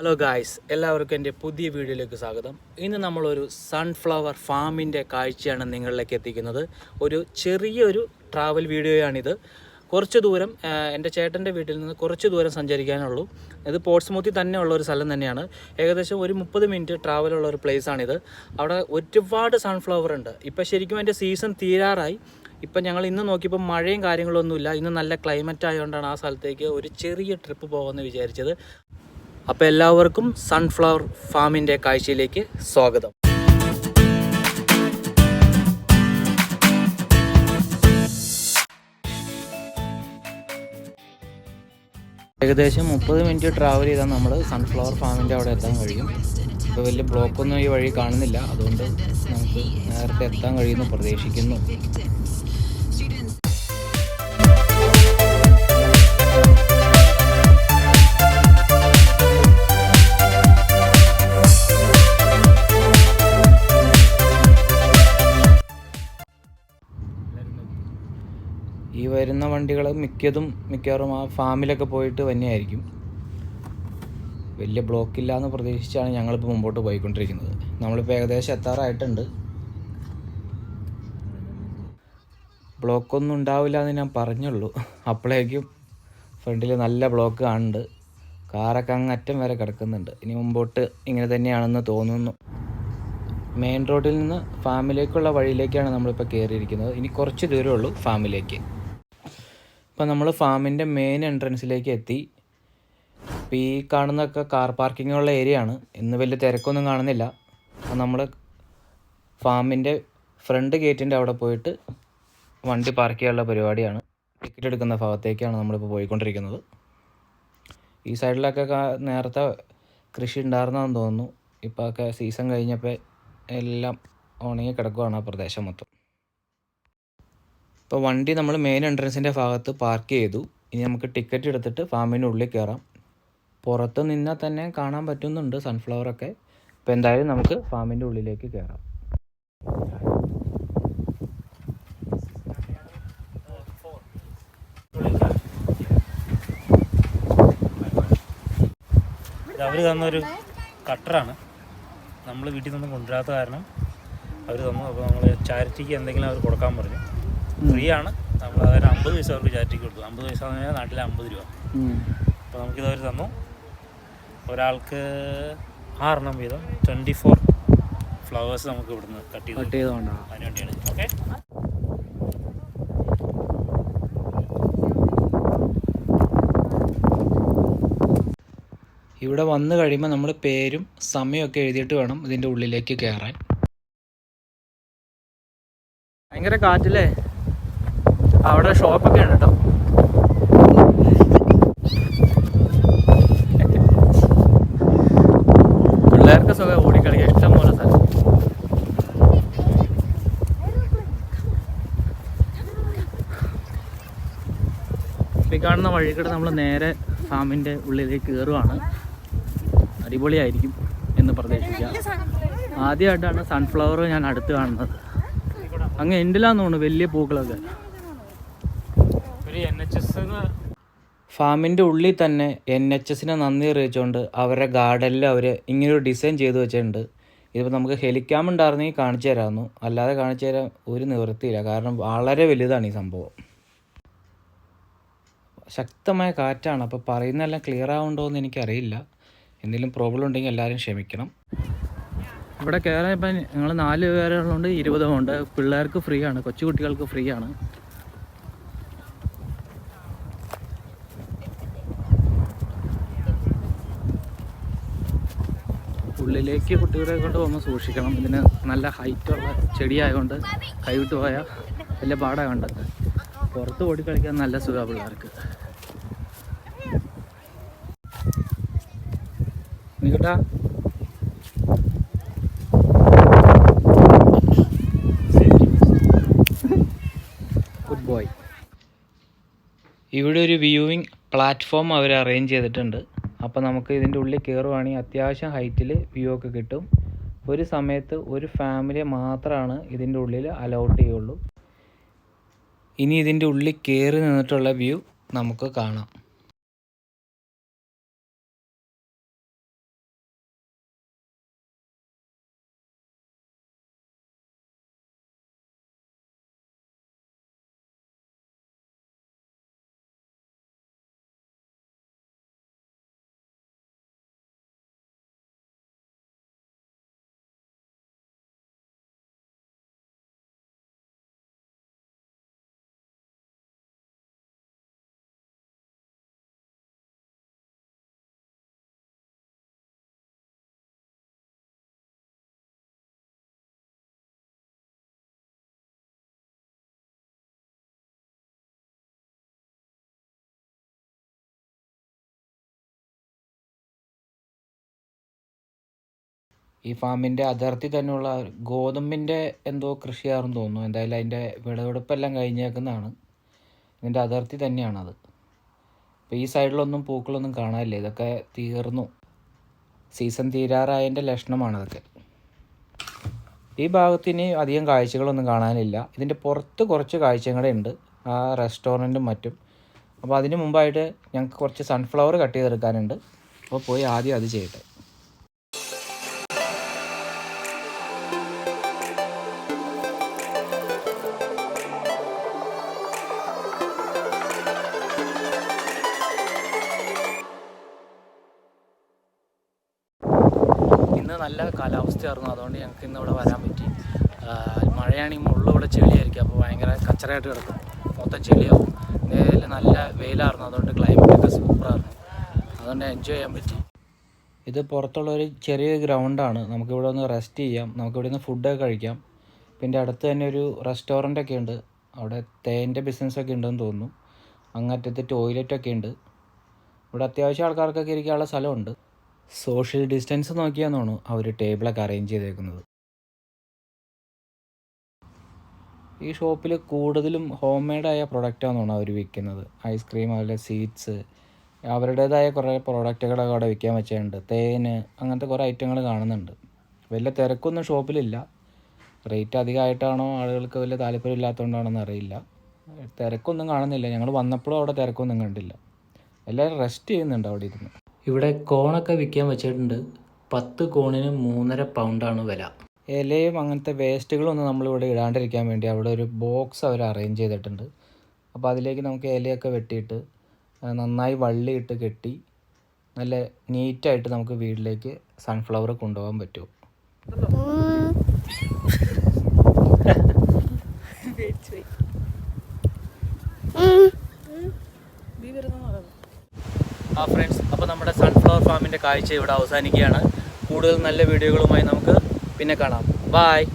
Hello guys, എല്ലാവർക്കും എൻ്റെ പുതിയ വീഡിയോയിലേക്ക് സ്വാഗതം. ഇന്ന് നമ്മളൊരു സൺഫ്ലവർ ഫാമിൻ്റെ കാഴ്ചയാണ് നിങ്ങളിലേക്ക് എത്തിക്കുന്നത്. ഒരു ചെറിയൊരു ട്രാവൽ വീഡിയോയാണിത്. കുറച്ച് ദൂരം എൻ്റെ ചേട്ടൻ്റെ വീട്ടിൽ നിന്ന് കുറച്ച് ദൂരം സഞ്ചരിക്കാനുള്ളൂ. ഇത് പോർട്സ്മൗത്തിൽ തന്നെ ഉള്ള ഒരു സ്ഥലം തന്നെയാണ്. ഏകദേശം ഒരു 30 മിനിറ്റ് ട്രാവലുള്ള ഒരു പ്ലേസാണിത്. അവിടെ ഒരുപാട് സൺഫ്ലവർ ഉണ്ട്. ഇപ്പം ശരിക്കും അതിൻ്റെ സീസൺ തീരാറായി. ഇപ്പം ഞങ്ങൾ ഇന്ന് നോക്കിയപ്പോൾ മഴയും കാര്യങ്ങളൊന്നുമില്ല. ഇന്ന് നല്ല ക്ലൈമറ്റ് ആയതുകൊണ്ടാണ് ആ സ്ഥലത്തേക്ക് ഒരു ചെറിയ ട്രിപ്പ് പോകുമെന്ന് വിചാരിച്ചത്. അപ്പോൾ എല്ലാവർക്കും സൺഫ്ലവർ ഫാമിൻ്റെ കാഴ്ചയിലേക്ക് സ്വാഗതം. ഏകദേശം 30 മിനിറ്റ് ട്രാവൽ ചെയ്താൽ നമ്മൾ സൺഫ്ലവർ ഫാമിൻ്റെ അവിടെ എത്താൻ കഴിയും. ഇപ്പോൾ വലിയ ബ്ലോക്കൊന്നും ഈ വഴി കാണുന്നില്ല, അതുകൊണ്ട് നമുക്ക് നേരത്തെ എത്താൻ കഴിയുമെന്ന് പ്രതീക്ഷിക്കുന്നു. ഈ വരുന്ന വണ്ടികൾ മിക്കവാറും ആ ഫാമിലൊക്കെ പോയിട്ട് തന്നെയായിരിക്കും. വലിയ ബ്ലോക്കില്ല എന്ന് പ്രതീക്ഷിച്ചാണ് ഞങ്ങളിപ്പോൾ മുമ്പോട്ട് പോയിക്കൊണ്ടിരിക്കുന്നത്. നമ്മളിപ്പോൾ ഏകദേശം എത്താറായിട്ടുണ്ട്. ബ്ലോക്കൊന്നും ഉണ്ടാവില്ല എന്ന് ഞാൻ പറഞ്ഞുള്ളൂ. അപ്പോഴേക്കും ഫ്രണ്ടിൽ നല്ല ബ്ലോക്ക് കാണുന്നുണ്ട്. കാറൊക്കെ അങ്ങ് അറ്റം വരെ കിടക്കുന്നുണ്ട്. ഇനി മുമ്പോട്ട് ഇങ്ങനെ തന്നെയാണെന്ന് തോന്നുന്നു. മെയിൻ റോഡിൽ നിന്ന് ഫാമിലേക്കുള്ള വഴിയിലേക്കാണ് നമ്മളിപ്പോൾ കയറിയിരിക്കുന്നത്. ഇനി കുറച്ച് ദൂരമേ ഉള്ളൂ ഫാമിലേക്ക്. ഇപ്പോൾ നമ്മൾ ഫാമിൻ്റെ മെയിൻ എൻട്രൻസിലേക്ക് എത്തി. ഇപ്പോൾ ഈ കാണുന്നതൊക്കെ കാർ പാർക്കിങ്ങുള്ള ഏരിയ ആണ്. ഇന്ന് വലിയ തിരക്കൊന്നും കാണുന്നില്ല. അപ്പോൾ നമ്മൾ ഫാമിൻ്റെ ഫ്രണ്ട് ഗേറ്റിൻ്റെ അവിടെ പോയിട്ട് വണ്ടി പാർക്ക് ചെയ്യാനുള്ള പരിപാടിയാണ്. ടിക്കറ്റ് എടുക്കുന്ന ഭാഗത്തേക്കാണ് നമ്മളിപ്പോൾ പോയിക്കൊണ്ടിരിക്കുന്നത്. ഈ സൈഡിലൊക്കെ നേരത്തെ കൃഷി ഉണ്ടായിരുന്നതെന്ന് തോന്നുന്നു. ഇപ്പോൾ ഒക്കെ സീസൺ കഴിഞ്ഞപ്പോൾ എല്ലാം ഉണങ്ങി കിടക്കുകയാണ് ആ പ്രദേശം മൊത്തം. ഇപ്പോൾ വണ്ടി നമ്മൾ മെയിൻ എൻട്രൻസിൻ്റെ ഭാഗത്ത് പാർക്ക് ചെയ്തു. ഇനി നമുക്ക് ടിക്കറ്റ് എടുത്തിട്ട് ഫാമിൻ്റെ ഉള്ളിൽ കയറാം. പുറത്ത് നിന്നാൽ തന്നെ കാണാൻ പറ്റുന്നുണ്ട് സൺഫ്ലവറൊക്കെ. ഇപ്പോൾ എന്തായാലും നമുക്ക് ഫാമിൻ്റെ ഉള്ളിലേക്ക് കയറാം. അവർ തന്നൊരു കട്ടറാണ്. നമ്മൾ വീട്ടിൽ നിന്ന് കൊണ്ടുവരാത്ത കാരണം അവർ തന്നു. അപ്പോൾ നമ്മൾ ചാരിറ്റിക്ക് എന്തെങ്കിലും അവർ കൊടുക്കാൻ പറഞ്ഞു. ഫ്രീ ആണ്. നമ്മൾ അതിന് 50 പൈസ അവർക്ക് ചാരിറ്റിക്ക് കൊടുത്തു. 50 പൈസ എന്ന് പറഞ്ഞാൽ നാട്ടിൽ 50 രൂപ. അപ്പോൾ നമുക്കിത് അവർ തന്നു. ഒരാൾക്ക് 6 വീതം 24 ഫ്ലവേഴ്സ് നമുക്ക് ഇവിടുന്ന് കട്ട് ചെയ്തുകൊണ്ടാണ്. അതിന് വേണ്ടിയാണ്. ഓക്കെ, ഇവിടെ വന്നു കഴിയുമ്പോൾ നമ്മൾ പേരും സമയമൊക്കെ എഴുതിയിട്ട് വേണം ഇതിൻ്റെ ഉള്ളിലേക്ക് കയറാൻ. ഭയങ്കര കാറ്റല്ലേ. അവിടെ ഷോപ്പൊക്കെ ഉണ്ട് കേട്ടോ. പിള്ളേർക്ക് സുഖം ഓടിക്കളിക്കുക, ഇഷ്ടം പോലെ സ്ഥലം. ഈ കാണുന്ന വഴികൂടെ നമ്മൾ നേരെ ഫാമിൻ്റെ ഉള്ളിലേക്ക് കയറുവാണ്. അടിപൊളിയായിരിക്കും എന്ന് പ്രതീക്ഷിക്കാം. ആദ്യമായിട്ടാണ് സൺഫ്ലവർ ഞാൻ അടുത്ത് കാണുന്നത്. അങ്ങ് എൻഡിലാന്ന് തോന്നുന്നു വലിയ പൂക്കളൊക്കെ. ഫാമിൻ്റെ ഉള്ളിൽ തന്നെ NHSനെ നന്ദി അറിയിച്ചുകൊണ്ട് അവരുടെ ഗാർഡനിൽ അവർ ഇങ്ങനൊരു ഡിസൈൻ ചെയ്ത് വെച്ചിട്ടുണ്ട്. ഇതിപ്പോൾ നമുക്ക് ഹെലിക്യാം ഉണ്ടായിരുന്നെങ്കിൽ കാണിച്ചു തരാമെന്നു, അല്ലാതെ കാണിച്ചു തരാൻ ഒരു നിവൃത്തിയില്ല. കാരണം വളരെ വലുതാണ് ഈ സംഭവം. ശക്തമായ കാറ്റാണ്. അപ്പോൾ പറയുന്നതെല്ലാം ക്ലിയർ ആവുന്നുണ്ടോ എന്ന് എനിക്കറിയില്ല. എന്തെങ്കിലും പ്രോബ്ലം ഉണ്ടെങ്കിൽ എല്ലാവരും ക്ഷമിക്കണം. ഇവിടെ കയറാൻ ഇപ്പം ഞങ്ങൾ 4 പേരുള്ളതുകൊണ്ട് 20 ഉണ്ട്. പിള്ളേർക്ക് ഫ്രീ ആണ്, കൊച്ചു കുട്ടികൾക്ക് ഫ്രീ ആണ്. ഉള്ളിലേക്ക് കുട്ടികളെ കൊണ്ട് പോകുമ്പോൾ സൂക്ഷിക്കണം. ഇതിന് നല്ല ഹൈറ്റുള്ള ചെടിയായതുകൊണ്ട് കൈവിട്ട് പോയാൽ വലിയ പാടായുണ്ട്. പുറത്ത് ഓടി കളിക്കാൻ നല്ല സുഖമാണ് പിള്ളേർക്ക്. നീട്ടാ ഗുഡ് ബോയ്. ഇവിടെ ഒരു വ്യൂവിങ് പ്ലാറ്റ്ഫോം അവർ അറേഞ്ച് ചെയ്തിട്ടുണ്ട്. അപ്പോൾ നമുക്ക് ഇതിൻ്റെ ഉള്ളിൽ കയറുവാണെങ്കിൽ അത്യാവശ്യം ഹൈറ്റിൽ വ്യൂ ഒക്കെ കിട്ടും. ഒരു സമയത്ത് ഒരു ഫാമിലിയെ മാത്രമാണ് ഇതിൻ്റെ ഉള്ളിൽ അലൗട്ട് ചെയ്യുള്ളൂ. ഇനി ഇതിൻ്റെ ഉള്ളിൽ കയറി നിന്നിട്ടുള്ള വ്യൂ നമുക്ക് കാണാം. ഈ ഫാമിൻ്റെ അതിർത്തി തന്നെയുള്ള ഗോതമ്പിൻ്റെ എന്തോ കൃഷിയാണെന്ന് തോന്നുന്നു. എന്തായാലും അതിൻ്റെ വിളവെടുപ്പെല്ലാം കഴിഞ്ഞേക്കുന്നതാണ്. ഇതിൻ്റെ അതിർത്തി തന്നെയാണത്. അപ്പോൾ ഈ സൈഡിലൊന്നും പൂക്കളൊന്നും കാണാനില്ല, ഇതൊക്കെ തീർന്നു. സീസൺ തീരാറായതിൻ്റെ ലക്ഷണമാണതൊക്കെ. ഈ ഭാഗത്ത് ഇനി അധികം കാഴ്ചകളൊന്നും കാണാനില്ല. ഇതിൻ്റെ പുറത്ത് കുറച്ച് കാഴ്ചകളേ ഉണ്ട്, ആ റെസ്റ്റോറൻറ്റും മറ്റും. അപ്പോൾ അതിന് മുമ്പായിട്ട് ഞങ്ങൾക്ക് കുറച്ച് സൺഫ്ലവർ കട്ട് ചെയ്തെടുക്കാനുണ്ട്. അപ്പോൾ പോയി ആദ്യം അത് ചെയ്യട്ടെ. ഇന്ന് നല്ല കാലാവസ്ഥയായിരുന്നു, അതുകൊണ്ട് ഞങ്ങൾക്ക് ഇന്ന് ഇവിടെ വരാൻ പറ്റി. മഴയാണെങ്കിൽ മുകളിൽ ഇവിടെ ചെളിയായിരിക്കും, അപ്പോൾ ഭയങ്കര കച്ചറയായിട്ട് കിടക്കും, മൊത്തം ചെളിയാവും. നേരിൽ നല്ല വെയിലായിരുന്നു, അതുകൊണ്ട് ക്ലൈമറ്റൊക്കെ സൂപ്പറായിരുന്നു, അതുകൊണ്ട് എൻജോയ് ചെയ്യാൻ പറ്റി. ഇത് പുറത്തുള്ളൊരു ചെറിയ ഗ്രൗണ്ടാണ്, നമുക്കിവിടെ ഒന്ന് റെസ്റ്റ് ചെയ്യാം, നമുക്കിവിടെ നിന്ന് ഫുഡൊക്കെ കഴിക്കാം. പിന്നെ അടുത്ത് തന്നെ ഒരു റെസ്റ്റോറൻ്റൊക്കെ ഉണ്ട്, അവിടെ തേൻ്റെ ബിസിനസ്സൊക്കെ ഉണ്ടെന്ന് തോന്നുന്നു. അങ്ങറ്റത്ത് ടോയ്ലറ്റൊക്കെ ഉണ്ട്. ഇവിടെ അത്യാവശ്യം ആൾക്കാർക്കൊക്കെ ഇരിക്കാനുള്ള സ്ഥലമുണ്ട്. സോഷ്യൽ ഡിസ്റ്റൻസ് നോക്കിയാൽ തോന്നുന്നു അവർ ടേബിളൊക്കെ അറേഞ്ച് ചെയ്തേക്കുന്നത്. ഈ ഷോപ്പിൽ കൂടുതലും ഹോം മെയ്ഡായ പ്രൊഡക്റ്റാണെന്ന് തോന്നുന്നു അവർ വിൽക്കുന്നത്. ഐസ്ക്രീം, അതുപോലെ സ്വീറ്റ്സ്, അവരുടേതായ കുറേ പ്രോഡക്റ്റുകളൊക്കെ അവിടെ വിൽക്കാൻ വെച്ചിട്ടുണ്ട്. തേന്, അങ്ങനത്തെ കുറേ ഐറ്റങ്ങൾ കാണുന്നുണ്ട്. വലിയ തിരക്കൊന്നും ഷോപ്പിലില്ല. റേറ്റ് അധികമായിട്ടാണോ ആളുകൾക്ക് വലിയ താല്പര്യമില്ലാത്തതുകൊണ്ടാണെന്ന് അറിയില്ല. തിരക്കൊന്നും കാണുന്നില്ല, ഞങ്ങൾ വന്നപ്പോഴും അവിടെ തിരക്കൊന്നും കണ്ടില്ല. എല്ലാവരും റെസ്റ്റ് ചെയ്യുന്നുണ്ട് അവിടെ ഇരുന്ന്. ഇവിടെ കോണൊക്കെ വിൽക്കാൻ വെച്ചിട്ടുണ്ട്. 10 കോണിന് 3.5 പൗണ്ടാണ് വില. ഇലയും അങ്ങനത്തെ വേസ്റ്റുകളൊന്നും നമ്മളിവിടെ ഇടാണ്ടിരിക്കാൻ വേണ്ടി അവിടെ ഒരു ബോക്സ് അവർ അറേഞ്ച് ചെയ്തിട്ടുണ്ട്. അപ്പോൾ അതിലേക്ക് നമുക്ക് ഇലയൊക്കെ വെട്ടിയിട്ട് നന്നായി വള്ളിയിട്ട് കെട്ടി നല്ല നീറ്റായിട്ട് നമുക്ക് വീട്ടിലേക്ക് സൺഫ്ലവർ കൊണ്ടുപോകാൻ പറ്റും. ഫ്രണ്ട്സ്, അപ്പോൾ നമ്മുടെ സൺഫ്ലവർ ഫാമിൻ്റെ കാഴ്ച ഇവിടെ അവസാനിക്കുകയാണ്. കൂടുതൽ നല്ല വീഡിയോകളുമായി നമുക്ക് പിന്നെ കാണാം. ബായ്.